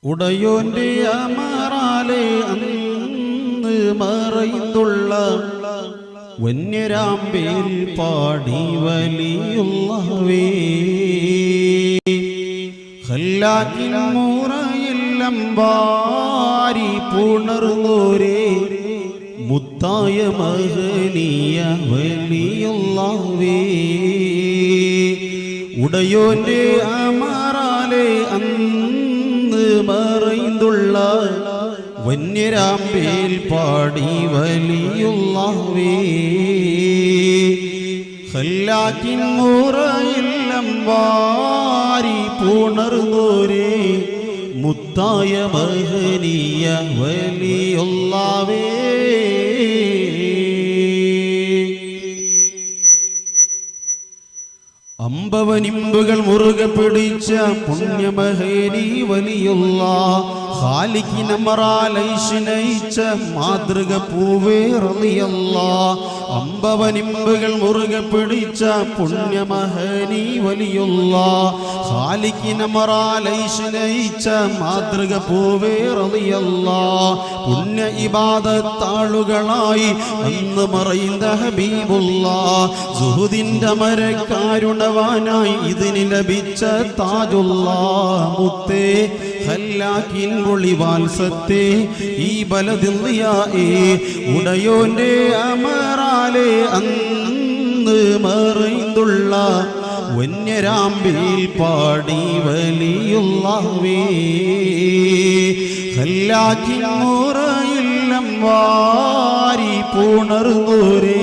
ഉടയോന്റെ അമറാലെ അന്ന് മറയുന്നുള്ള വന്യരാമ്പേൽ പാടി വലിയുള്ളവേ ഖല്ലാക്കിൻ മുറയെല്ലാം വാരി പുണർന്നോരേ മുത്തായ മഹനീയ വലിയുള്ളവേ ഉടയോന്റെ അമറാലെ അന്ന് മറയുന്നുള്ള വന്യരാമ്പേൽ പാടി വലിയുള്ളവേ ഖല്ലാക്കിൻ മുറയെല്ലാം വാരി പുണർന്നോരേ മുത്തായ മഹനീയ വലിയുള്ളവേ അമ്പവനിമ്പുകൾ മുറുകെ പിടിച്ച പുണ്യമഹേനി വലിയുള്ള ഖാലിഖിനമറാലൈശിനയിച്ച മാതൃക പൂവേ റളിയല്ല അമ്പവനിമ്പുകൾ മുറുകെ പിടിച്ച പുണ്യമഹേനി വലിയുള്ള ഖാലിഖിനമറാലൈശിനയിച്ച മാതൃക പൂവേ റളിയല്ല പുണ്യ ഇബാദത്താളുകളായി അന്ന് മറയുന്ന ഹബീബുള്ള സുഹുദിന്റെ മരക്കാരുണവാനായി ഇതിന് ലഭിച്ച താജുള്ള മുത്തേ ഖല്ലാക്കിൻ ഒളിവാത്സത്തെ ഈ ബലദില്ലിയായി ഉടയോന്റെ അമറാലെ അന്ന് മറയുന്നുള്ള വന്യരാമ്പിൽ പാടി വലിയുള്ളവേ ഖല്ലാക്കിൻ മുറയെല്ലാം വാരി പുണർന്നോരേ